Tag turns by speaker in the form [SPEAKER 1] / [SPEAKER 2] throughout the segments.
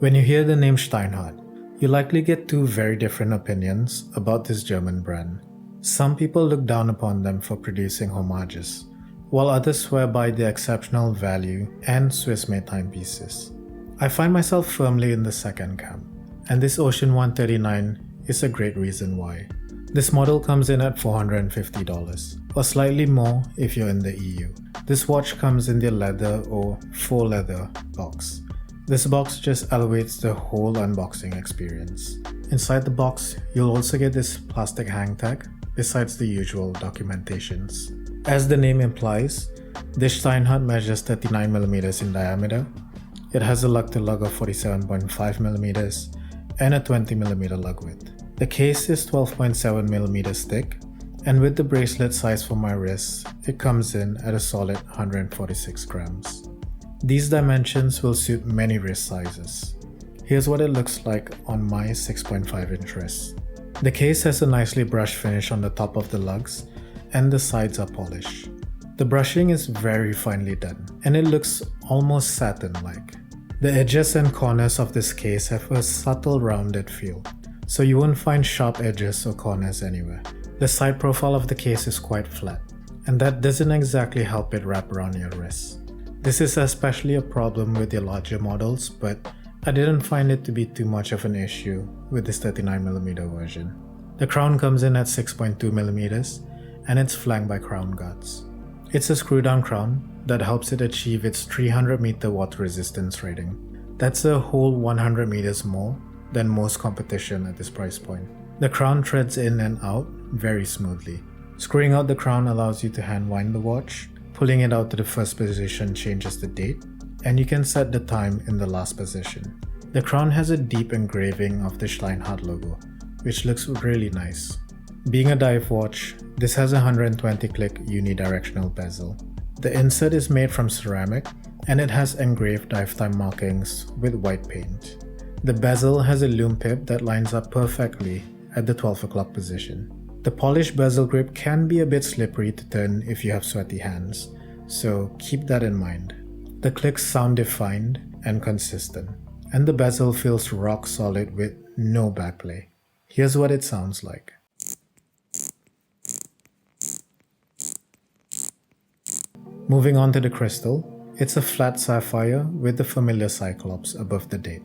[SPEAKER 1] When you hear the name Steinhart, you likely get two very different opinions about this German brand. Some people look down upon them for producing homages, while others swear by their exceptional value and Swiss-made timepieces. I find myself firmly in the second camp, and this Ocean One 39 is a great reason why. This model comes in at $450, or slightly more if you're in the EU. This watch comes in the leather or faux leather box. This box just elevates the whole unboxing experience. Inside the box, you'll also get this plastic hang tag, besides the usual documentations. As the name implies, this Steinhart measures 39mm in diameter. It has a lug-to-lug of 47.5mm and a 20mm lug width. The case is 12.7mm thick, and with the bracelet size for my wrist, it comes in at a solid 146 grams. These dimensions will suit many wrist sizes. Here's what it looks like on my 6.5-inch wrist. The case has a nicely brushed finish on the top of the lugs, and the sides are polished. The brushing is very finely done, and it looks almost satin-like. The edges and corners of this case have a subtle rounded feel, so you won't find sharp edges or corners anywhere. The side profile of the case is quite flat, and that doesn't exactly help it wrap around your wrist. This is especially a problem with your larger models, but I didn't find it to be too much of an issue with this 39mm version. The crown comes in at 6.2mm, and it's flanked by crown guards. It's a screw-down crown that helps it achieve its 300-meter water resistance rating. That's a whole 100 meters more than most competition at this price point. The crown treads in and out very smoothly. Screwing out the crown allows you to hand wind the watch. Pulling it out to the first position changes the date, and you can set the time in the last position. The crown has a deep engraving of the Steinhart logo, which looks really nice. Being a dive watch, this has a 120-click unidirectional bezel. The insert is made from ceramic, and it has engraved dive time markings with white paint. The bezel has a Lume pip that lines up perfectly at the 12 o'clock position. The polished bezel grip can be a bit slippery to turn if you have sweaty hands, so keep that in mind. The clicks sound defined and consistent, and the bezel feels rock solid with no backplay. Here's what it sounds like. Moving on to the crystal, it's a flat sapphire with the familiar cyclops above the date.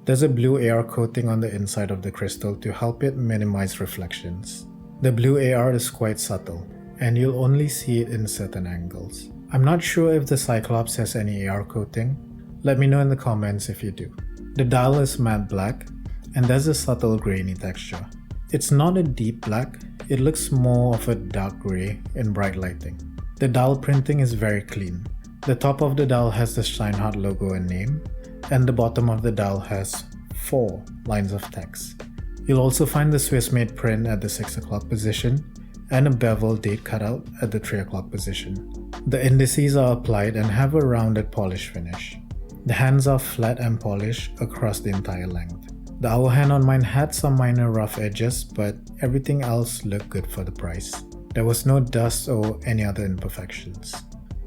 [SPEAKER 1] There's a blue AR coating on the inside of the crystal to help it minimize reflections. The blue AR is quite subtle, and you'll only see it in certain angles. I'm not sure if the Cyclops has any AR coating. Let me know in the comments if you do. The dial is matte black, and there's a subtle grainy texture. It's not a deep black, it looks more of a dark gray in bright lighting. The dial printing is very clean. The top of the dial has the Steinhart logo and name, and the bottom of the dial has 4 lines of text. You'll also find the Swiss-made print at the 6 o'clock position and a bevel date cutout at the 3 o'clock position. The indices are applied and have a rounded polish finish. The hands are flat and polished across the entire length. The hour hand on mine had some minor rough edges, but everything else looked good for the price. There was no dust or any other imperfections.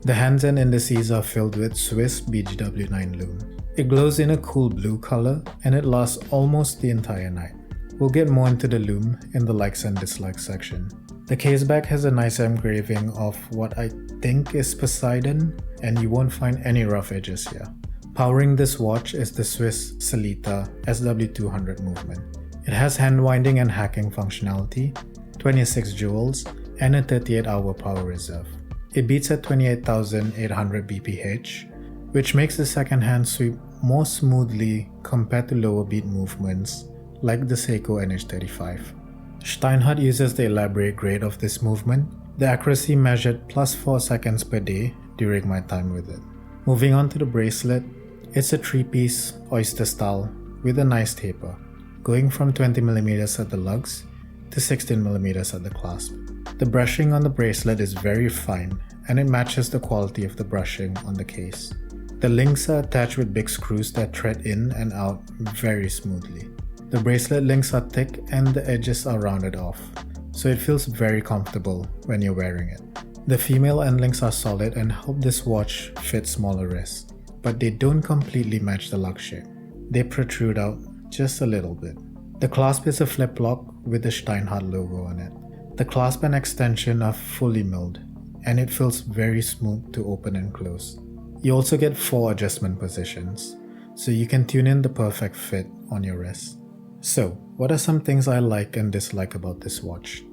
[SPEAKER 1] The hands and indices are filled with Swiss BGW9 Lume. It glows in a cool blue color and it lasts almost the entire night. We'll get more into the Lume in the likes and dislikes section. The case back has a nice engraving of what I think is Poseidon, and you won't find any rough edges here. Powering this watch is the Swiss Selita SW200 movement. It has hand winding and hacking functionality, 26 jewels, and a 38-hour power reserve. It beats at 28,800 bph, which makes the second hand sweep more smoothly compared to lower beat movements like the Seiko NH35. Steinhart uses the elaborate grade of this movement. The accuracy measured +4 seconds per day during my time with it. Moving on to the bracelet, it's a 3-piece oyster style with a nice taper, going from 20mm at the lugs to 16mm at the clasp. The brushing on the bracelet is very fine and it matches the quality of the brushing on the case. The links are attached with big screws that thread in and out very smoothly. The bracelet links are thick and the edges are rounded off, so it feels very comfortable when you're wearing it. The female end links are solid and help this watch fit smaller wrists, but they don't completely match the lug shape. they protrude out just a little bit. The clasp is a flip lock with the Steinhart logo on it. The clasp and extension are fully milled, and it feels very smooth to open and close. You also get 4 adjustment positions, so you can tune in the perfect fit on your wrist. So, what are some things I like and dislike about this watch?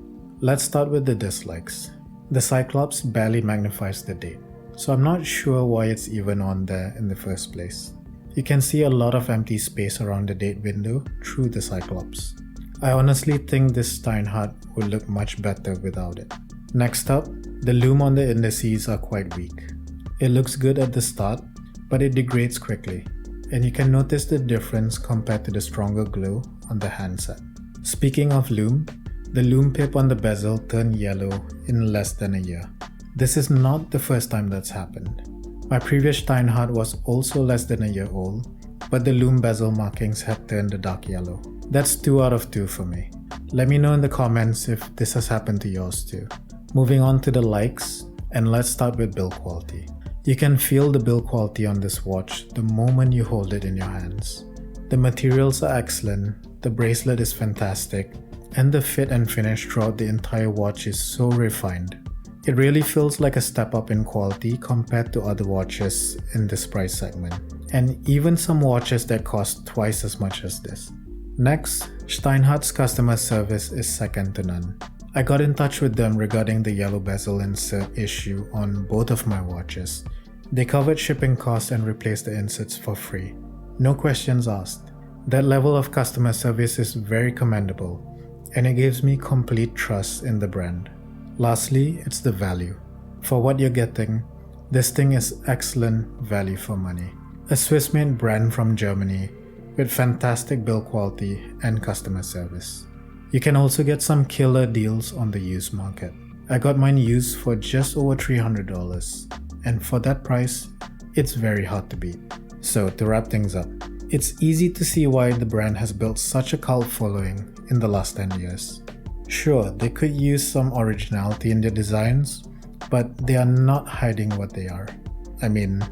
[SPEAKER 1] Let's start with the dislikes. The Cyclops barely magnifies the date, so I'm not sure why it's even on there in the first place. You can see a lot of empty space around the date window through the Cyclops. I honestly think this Steinhart would look much better without it. Next up, the lume on the indices are quite weak. It looks good at the start, but it degrades quickly, and you can notice the difference compared to the stronger glow on the handset. Speaking of lume, the lume pip on the bezel turned yellow in less than a year. This is not the first time that's happened. My previous Steinhart was also less than a year old, but the lume bezel markings had turned a dark yellow. That's 2 out of 2 for me. Let me know in the comments if this has happened to yours too. Moving on to the likes, and let's start with build quality. You can feel the build quality on this watch the moment you hold it in your hands. The materials are excellent, the bracelet is fantastic, and the fit and finish throughout the entire watch is so refined. It really feels like a step up in quality compared to other watches in this price segment, and even some watches that cost twice as much as this. Next, Steinhart's customer service is second to none. I got in touch with them regarding the yellow bezel insert issue on both of my watches. They covered shipping costs and replaced the inserts for free. No questions asked. That level of customer service is very commendable, and it gives me complete trust in the brand. Lastly, it's the value. For what you're getting, this thing is excellent value for money. A Swiss-made brand from Germany with fantastic build quality and customer service. You can also get some killer deals on the used market. I got mine used for just over $300, and for that price, it's very hard to beat. So to wrap things up, it's easy to see why the brand has built such a cult following in the last 10 years. Sure, they could use some originality in their designs, but they are not hiding what they are. I mean,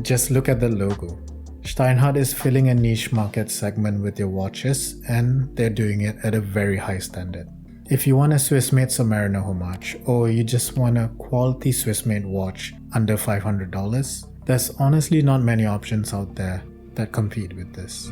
[SPEAKER 1] just look at the logo. Steinhart is filling a niche market segment with their watches, and they're doing it at a very high standard. If you want a Swiss-made Submariner homage, or you just want a quality Swiss-made watch under $500, there's honestly not many options out there that compete with this.